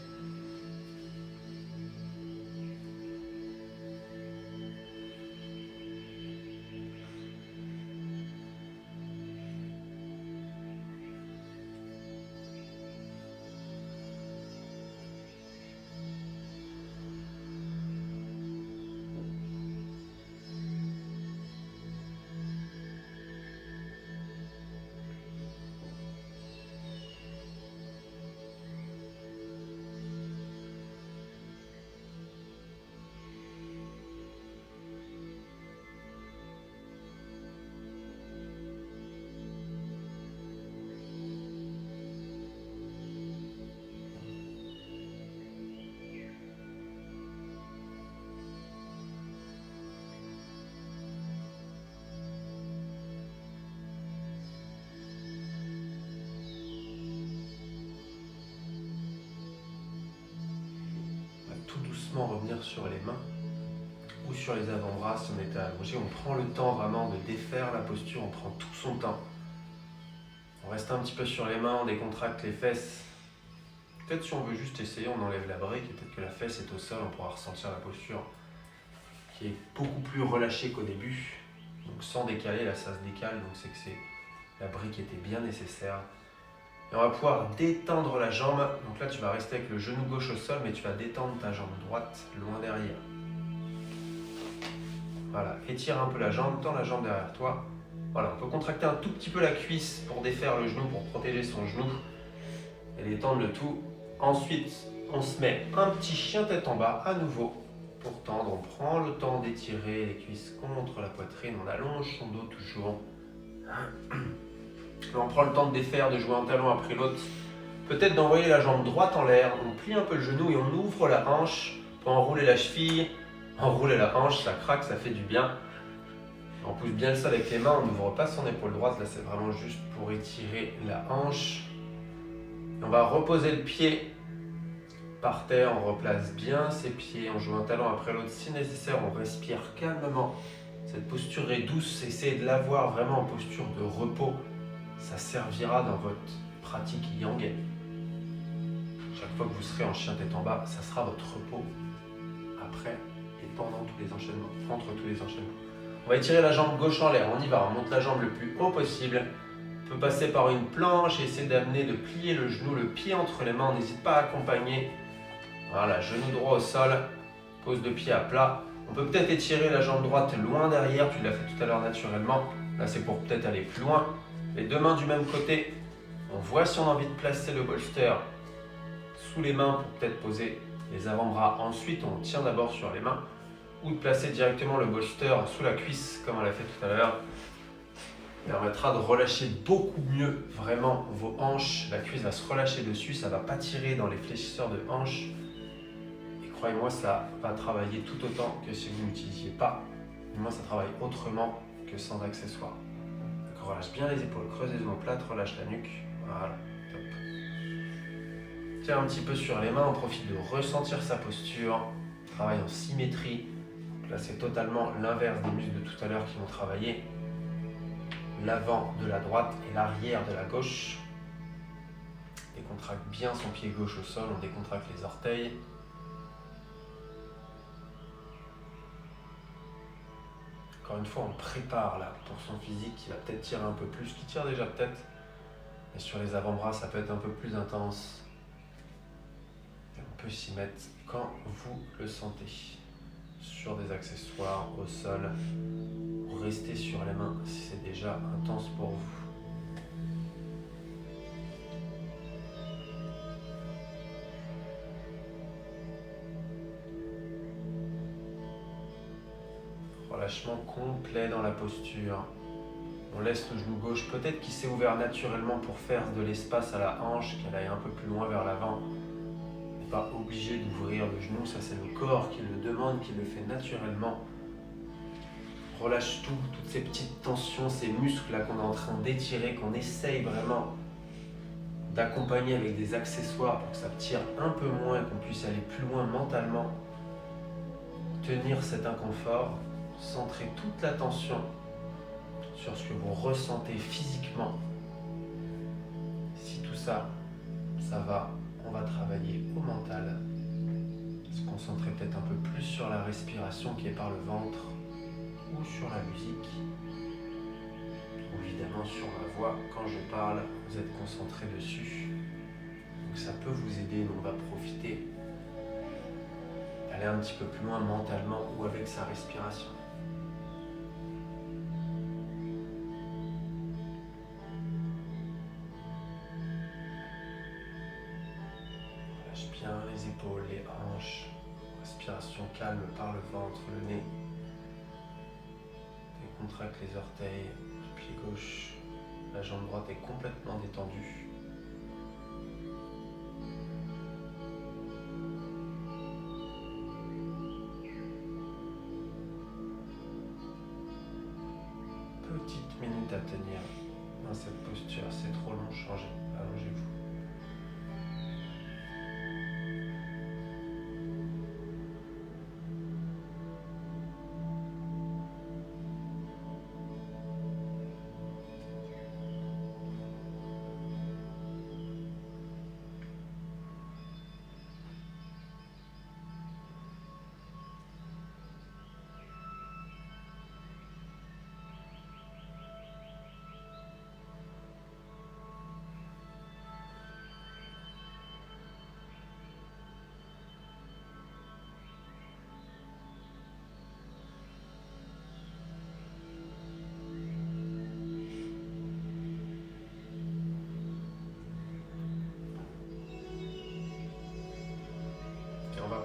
Tout doucement revenir sur les mains ou sur les avant-bras si on est allongé. On prend le temps vraiment de défaire la posture, on prend tout son temps. On reste un petit peu sur les mains, on décontracte les fesses. Peut-être si on veut juste essayer, on enlève la brique et peut-être que la fesse est au sol, on pourra ressentir la posture qui est beaucoup plus relâchée qu'au début. Donc sans décaler, là ça se décale, donc c'est que la brique était bien nécessaire. Et on va pouvoir détendre la jambe. Donc là tu vas rester avec le genou gauche au sol, mais tu vas détendre ta jambe droite loin derrière. Voilà, étire un peu la jambe, tends la jambe derrière toi. Voilà, on peut contracter un tout petit peu la cuisse pour défaire le genou, pour protéger son genou et détendre le tout. Ensuite, on se met un petit chien tête en bas à nouveau. Pour tendre, on prend le temps d'étirer les cuisses contre la poitrine, on allonge son dos toujours. On prend le temps de défaire, de jouer un talon après l'autre. Peut-être d'envoyer la jambe droite en l'air, on plie un peu le genou et on ouvre la hanche pour enrouler la cheville. Enrouler la hanche, ça craque, ça fait du bien. On pousse bien le sol avec les mains, on n'ouvre pas son épaule droite, là c'est vraiment juste pour étirer la hanche. On va reposer le pied par terre, on replace bien ses pieds, on joue un talon après l'autre si nécessaire, on respire calmement. Cette posture est douce, essayez de l'avoir vraiment en posture de repos. Ça servira dans votre pratique yang. Chaque fois que vous serez en chien tête en bas, ça sera votre repos après et pendant tous les enchaînements, entre tous les enchaînements. On va étirer la jambe gauche en l'air, on y va, on monte la jambe le plus haut possible. On peut passer par une planche et essayer d'amener, de plier le genou, le pied entre les mains, on n'hésite pas à accompagner. Voilà, genou droit au sol, pose de pied à plat. On peut peut-être étirer la jambe droite loin derrière, tu l'as fait tout à l'heure naturellement. Là c'est pour peut-être aller plus loin. Les deux mains du même côté, on voit si on a envie de placer le bolster sous les mains pour peut-être poser les avant-bras. Ensuite on tient d'abord sur les mains. Ou de placer directement le bolster sous la cuisse comme on l'a fait tout à l'heure. Ça permettra de relâcher beaucoup mieux vraiment vos hanches. La cuisse va se relâcher dessus, ça ne va pas tirer dans les fléchisseurs de hanches. Et croyez-moi, ça va travailler tout autant que si vous n'utilisiez pas. Du moins, ça travaille autrement que sans accessoires. Donc, relâche bien les épaules, creuse les omoplates, relâche la nuque. Voilà, top. Tire un petit peu sur les mains, on profite de ressentir sa posture. Travaille en symétrie. Là, c'est totalement l'inverse des muscles de tout à l'heure qui vont travailler. L'avant de la droite et l'arrière de la gauche. Décontracte bien son pied gauche au sol, on décontracte les orteils. Encore une fois, on prépare là pour son physique qui va peut-être tirer un peu plus, qui tire déjà peut-être. Et sur les avant-bras, ça peut être un peu plus intense. Et on peut s'y mettre quand vous le sentez. Sur des accessoires, au sol, ou rester sur les mains si c'est déjà intense pour vous. Relâchement complet dans la posture. On laisse le genou gauche, peut-être qu'il s'est ouvert naturellement pour faire de l'espace à la hanche, qu'elle aille un peu plus loin vers l'avant. On n'est pas obligé d'ouvrir le genou, ça c'est le corps qui le demande, qui le fait naturellement. Relâche tout, toutes ces petites tensions, ces muscles là qu'on est en train d'étirer, qu'on essaye vraiment d'accompagner avec des accessoires pour que ça tire un peu moins et qu'on puisse aller plus loin mentalement. Tenir cet inconfort, centrer toute l'attention sur ce que vous ressentez physiquement. Si tout ça, ça va, on va travailler au mental. Se concentrer peut-être un peu plus sur la respiration qui est par le ventre ou sur la musique. Ou évidemment sur ma voix, quand je parle, vous êtes concentré dessus. Donc ça peut vous aider, donc on va profiter d'aller un petit peu plus loin mentalement ou avec sa respiration. Bien les épaules, les hanches, respiration calme par le ventre, le nez. Décontracte les orteils, le pied gauche, la jambe droite est complètement détendue. Petite minute à tenir dans cette posture, c'est trop long, changez, allongez-vous.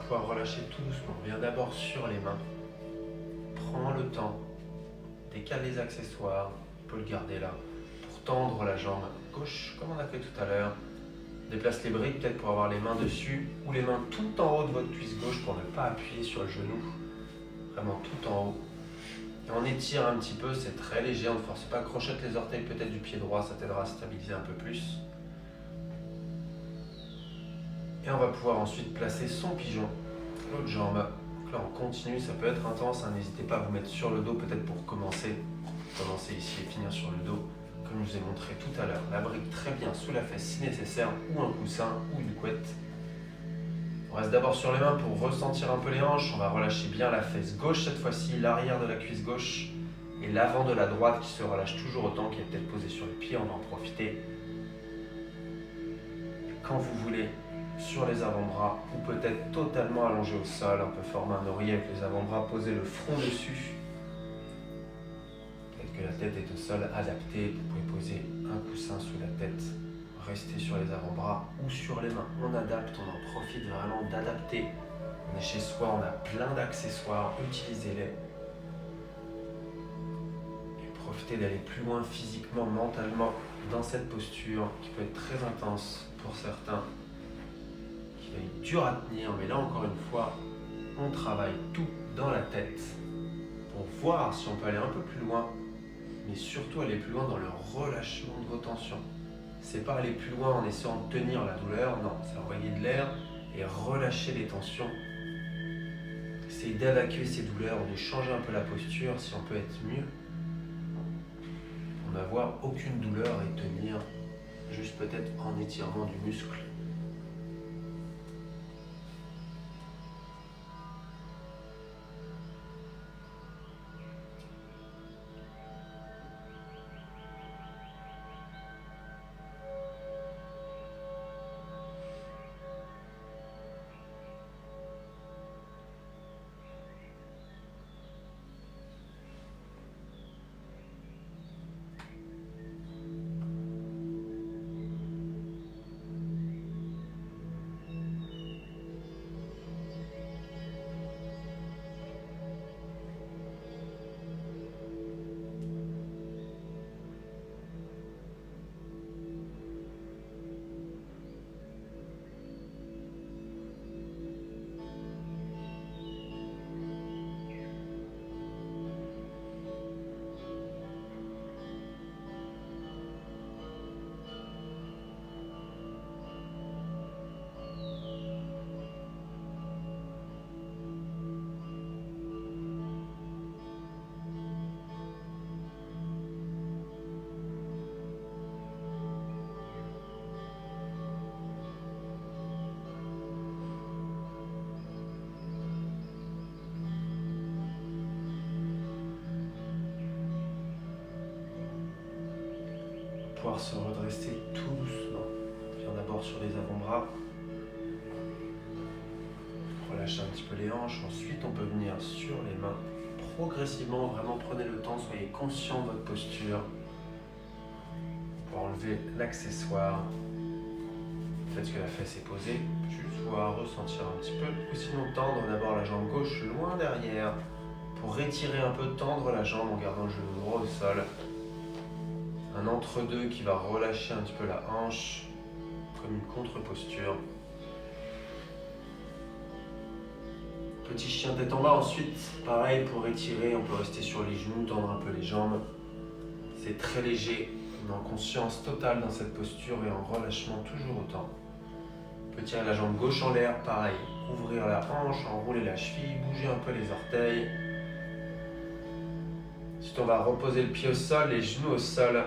pouvoir relâcher tout doucement. Viens d'abord sur les mains. Prends le temps. Décale les accessoires. On peut le garder là. Pour tendre la jambe gauche, comme on a fait tout à l'heure. Déplace les briques peut-être pour avoir les mains dessus ou les mains tout en haut de votre cuisse gauche pour ne pas appuyer sur le genou. Vraiment tout en haut. Et on étire un petit peu, c'est très léger, on ne force pas. Crochette les orteils peut-être du pied droit, ça t'aidera à stabiliser un peu plus. Et on va pouvoir ensuite placer son pigeon, l'autre jambe. Donc là on continue, ça peut être intense, hein. N'hésitez pas à vous mettre sur le dos peut-être pour commencer. Commencer ici et finir sur le dos. Comme je vous ai montré tout à l'heure, la brique très bien sous la fesse si nécessaire, ou un coussin, ou une couette. On reste d'abord sur les mains pour ressentir un peu les hanches. On va relâcher bien la fesse gauche cette fois-ci, l'arrière de la cuisse gauche et l'avant de la droite qui se relâche toujours autant, qui est peut-être posé sur le pied. On va en profiter. Quand vous voulez, sur les avant-bras ou peut-être totalement allongé au sol, on peut former un oreiller avec les avant-bras, poser le front dessus. Que la tête est au sol, adaptée, vous pouvez poser un coussin sous la tête, rester sur les avant-bras ou sur les mains. On adapte, on en profite vraiment d'adapter. On est chez soi, on a plein d'accessoires, utilisez-les. Et profitez d'aller plus loin physiquement, mentalement dans cette posture qui peut être très intense pour certains, qui va être dur à tenir, mais là encore une fois, on travaille tout dans la tête pour voir si on peut aller un peu plus loin, mais surtout aller plus loin dans le relâchement de vos tensions. C'est pas aller plus loin en essayant de tenir la douleur, non, c'est envoyer de l'air et relâcher les tensions. C'est d'évacuer ces douleurs, de changer un peu la posture si on peut être mieux, pour n'avoir aucune douleur et tenir juste peut-être en étirement du muscle. Pouvoir se redresser tout doucement. Viens d'abord sur les avant-bras. Relâchez un petit peu les hanches. Ensuite, on peut venir sur les mains. Progressivement, vraiment prenez le temps, soyez conscient de votre posture. Pour enlever l'accessoire. Faites que la fesse est posée. Juste voir, ressentir un petit peu. Ou sinon, tendre d'abord la jambe gauche loin derrière. Pour étirer un peu, tendre la jambe en gardant le genou droit au sol. Un entre-deux qui va relâcher un petit peu la hanche, comme une contre-posture. Petit chien tête en bas ensuite, pareil pour étirer, on peut rester sur les genoux, tendre un peu les jambes. C'est très léger, on est en conscience totale dans cette posture et en relâchement toujours autant. On peut tirer la jambe gauche en l'air, pareil, ouvrir la hanche, enrouler la cheville, bouger un peu les orteils. Ensuite on va reposer le pied au sol, les genoux au sol.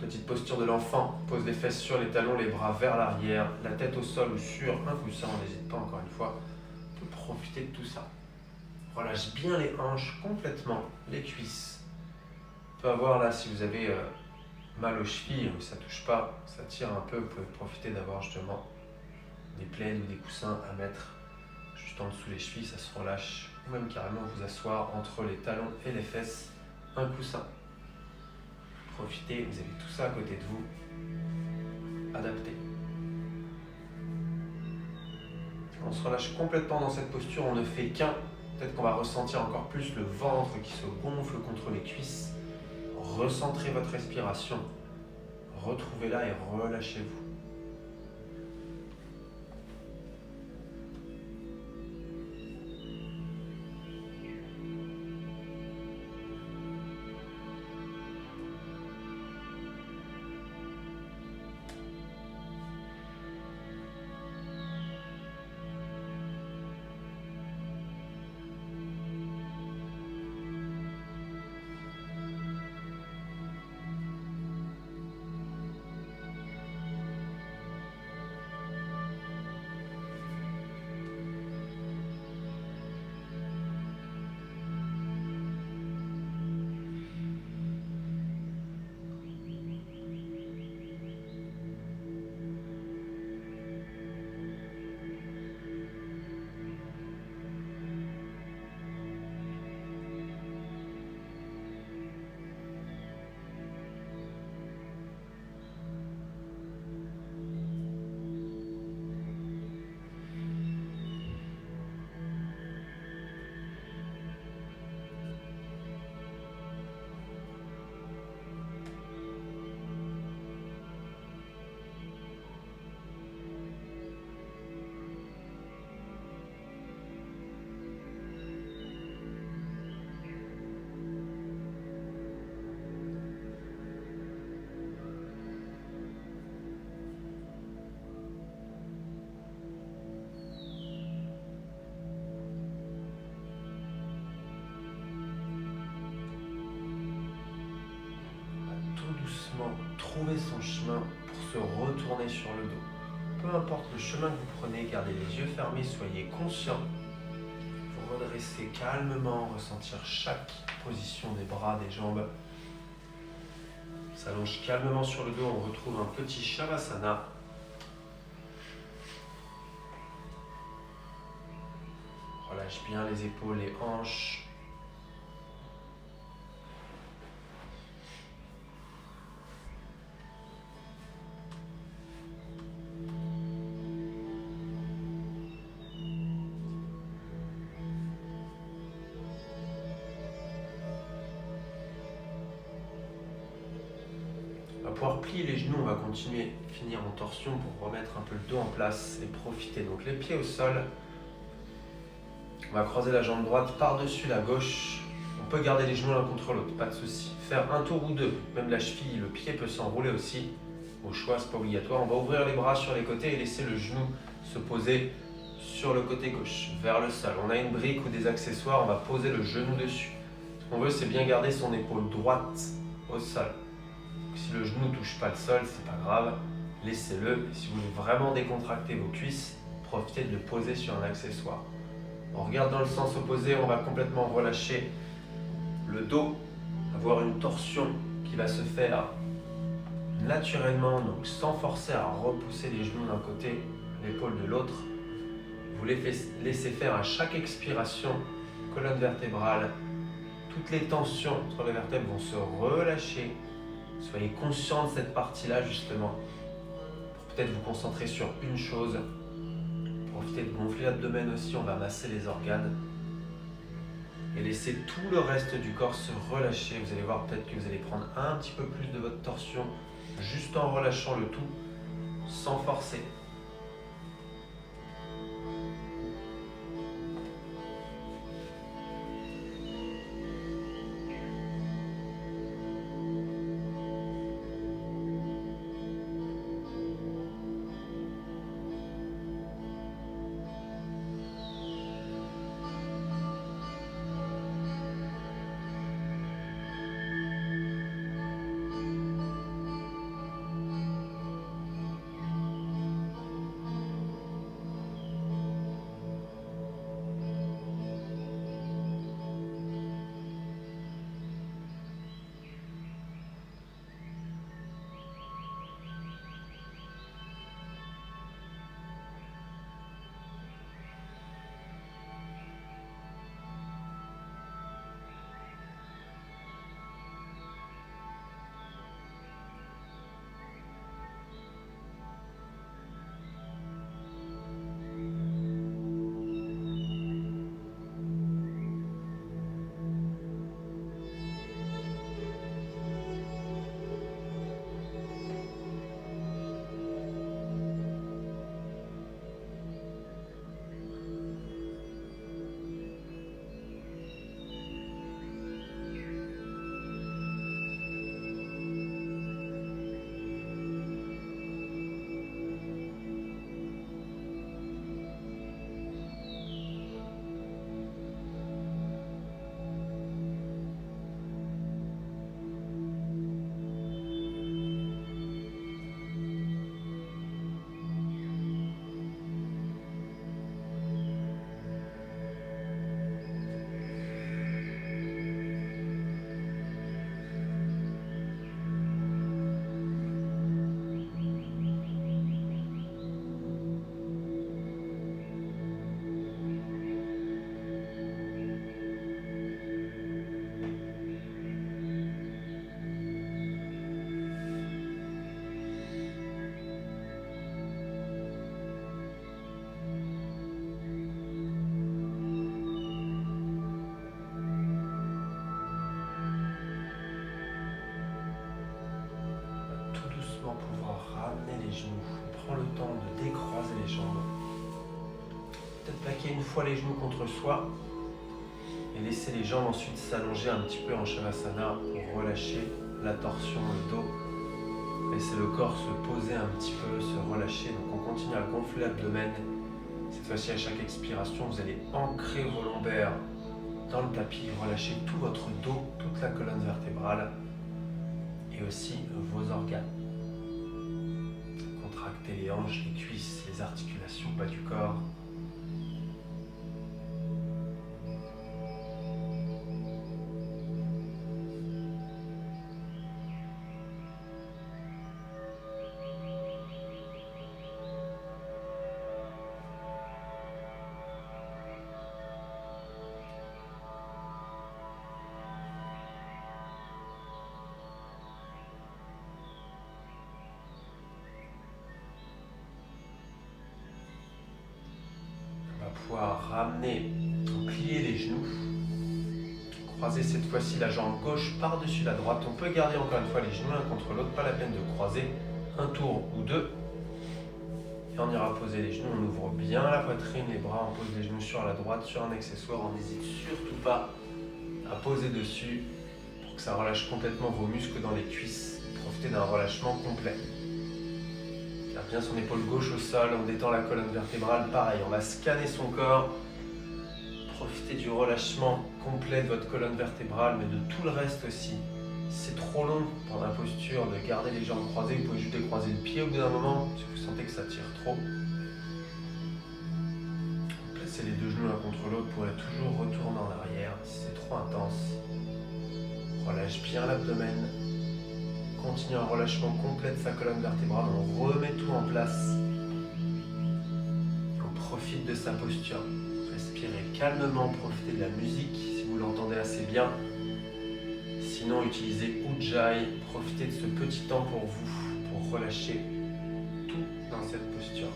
Petite posture de l'enfant, pose les fesses sur les talons, les bras vers l'arrière, la tête au sol ou sur un coussin, on n'hésite pas encore une fois, on peut profiter de tout ça. Relâche bien les hanches complètement, les cuisses. On peut avoir là, si vous avez mal aux chevilles, ou ça ne touche pas, ça tire un peu, vous pouvez profiter d'avoir justement des plaids ou des coussins à mettre juste en dessous les chevilles, ça se relâche. Ou même carrément vous asseoir entre les talons et les fesses, un coussin. Profitez, vous avez tout ça à côté de vous. Adaptez. On se relâche complètement dans cette posture, on ne fait qu'un. Peut-être qu'on va ressentir encore plus le ventre qui se gonfle contre les cuisses. Recentrez votre respiration. Retrouvez-la et relâchez-vous. Doucement, trouver son chemin pour se retourner sur le dos. Peu importe le chemin que vous prenez, gardez les yeux fermés, soyez conscient. Vous redressez calmement, ressentir chaque position des bras, des jambes. On s'allonge calmement sur le dos, on retrouve un petit Shavasana. Relâche bien les épaules, les hanches. On va pouvoir plier les genoux, on va continuer, finir en torsion pour remettre un peu le dos en place et profiter. Donc les pieds au sol, on va croiser la jambe droite par-dessus la gauche. On peut garder les genoux l'un contre l'autre, pas de souci. Faire un tour ou deux, même la cheville, le pied peut s'enrouler aussi. Au choix, c'est pas obligatoire. On va ouvrir les bras sur les côtés et laisser le genou se poser sur le côté gauche, vers le sol. On a une brique ou des accessoires, on va poser le genou dessus. Ce qu'on veut, c'est bien garder son épaule droite au sol. Si le genou ne touche pas le sol, c'est pas grave, laissez-le. Et si vous voulez vraiment décontracter vos cuisses, profitez de le poser sur un accessoire. On regarde dans le sens opposé, on va complètement relâcher le dos, avoir une torsion qui va se faire naturellement, donc sans forcer à repousser les genoux d'un côté, l'épaule de l'autre. Vous les laissez faire à chaque expiration, colonne vertébrale, toutes les tensions entre les vertèbres vont se relâcher. Soyez conscient de cette partie-là justement, pour peut-être vous concentrer sur une chose. Profitez de gonfler l'abdomen aussi, on va masser les organes. Et laissez tout le reste du corps se relâcher. Vous allez voir peut-être que vous allez prendre un petit peu plus de votre torsion, juste en relâchant le tout, sans forcer. genoux. On prend le temps de décroiser les jambes. Peut-être plaquer une fois les genoux contre soi et laisser les jambes ensuite s'allonger un petit peu en Shavasana pour relâcher la torsion, le dos. Laisser le corps se poser un petit peu, se relâcher. Donc on continue à gonfler l'abdomen. Cette fois-ci, à chaque expiration, vous allez ancrer vos lombaires dans le tapis, relâchez tout votre dos, toute la colonne vertébrale et aussi vos organes. Contractez les hanches, les cuisses, les articulations bas du corps. Pouvoir ramener, plier les genoux, croiser cette fois-ci la jambe gauche par-dessus la droite. On peut garder encore une fois les genoux l'un contre l'autre, pas la peine de croiser un tour ou deux. Et on ira poser les genoux, on ouvre bien la poitrine, les bras, on pose les genoux sur la droite, sur un accessoire. On n'hésite surtout pas à poser dessus pour que ça relâche complètement vos muscles dans les cuisses. Profitez d'un relâchement complet. Garde bien son épaule gauche au sol, on détend la colonne vertébrale, pareil, on va scanner son corps. Profitez du relâchement complet de votre colonne vertébrale, mais de tout le reste aussi. Si c'est trop long dans la posture de garder les jambes croisées, vous pouvez juste décroiser le pied au bout d'un moment, si vous sentez que ça tire trop. Placez les deux genoux l'un contre l'autre pour toujours retourner en arrière, si c'est trop intense. Relâche bien l'abdomen. Continue un relâchement complet de sa colonne vertébrale, on remet tout en place. On profite de sa posture. Respirez calmement, profitez de la musique si vous l'entendez assez bien. Sinon, utilisez Ujjayi, profitez de ce petit temps pour vous, pour relâcher tout dans cette posture.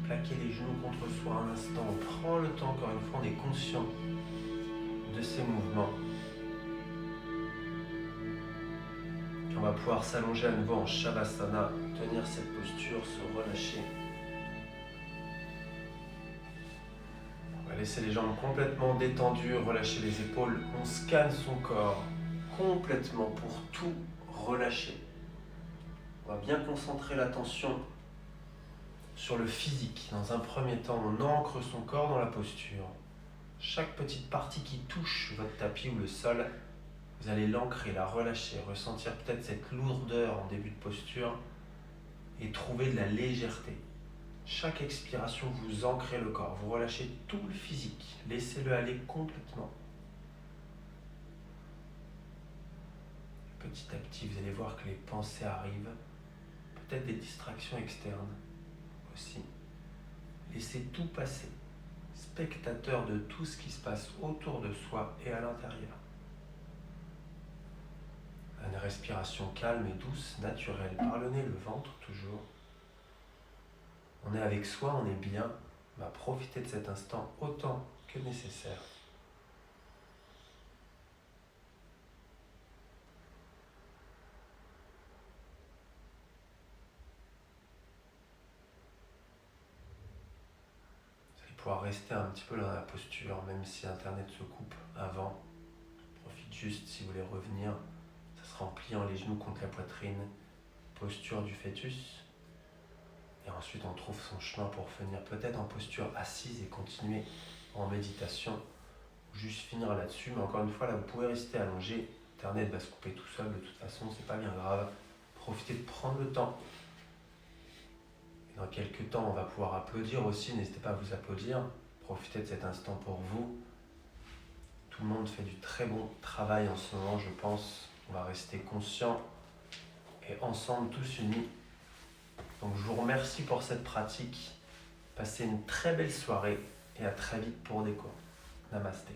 Plaquez les genoux contre soi un instant, on prend le temps, encore une fois, on est conscient de ces mouvements. On va pouvoir s'allonger à nouveau en Shavasana, tenir cette posture, se relâcher. On va laisser les jambes complètement détendues, relâcher les épaules. On scanne son corps complètement pour tout relâcher. On va bien concentrer l'attention sur le physique. Dans un premier temps, on ancre son corps dans la posture. Chaque petite partie qui touche votre tapis ou le sol, vous allez l'ancrer, la relâcher, ressentir peut-être cette lourdeur en début de posture et trouver de la légèreté. Chaque expiration, vous ancrez le corps, vous relâchez tout le physique, laissez-le aller complètement. Petit à petit, vous allez voir que les pensées arrivent, peut-être des distractions externes aussi. Laissez tout passer, spectateur de tout ce qui se passe autour de soi et à l'intérieur. Une respiration calme et douce, naturelle, par le nez, le ventre toujours. On est avec soi, on est bien, on va profiter de cet instant autant que nécessaire. Vous allez pouvoir rester un petit peu dans la posture, même si Internet se coupe avant. Profite juste si vous voulez revenir. Ça sera en pliant les genoux contre la poitrine, posture du fœtus. Et ensuite, on trouve son chemin pour venir peut-être en posture assise et continuer en méditation. Ou juste finir là-dessus. Mais encore une fois, là, vous pouvez rester allongé. Internet va se couper tout seul. De toute façon, c'est pas bien grave. Profitez de prendre le temps. Et dans quelques temps, on va pouvoir applaudir aussi. N'hésitez pas à vous applaudir. Profitez de cet instant pour vous. Tout le monde fait du très bon travail en ce moment, je pense. On va rester conscients et ensemble, tous unis. Donc je vous remercie pour cette pratique. Passez une très belle soirée et à très vite pour des cours. Namasté.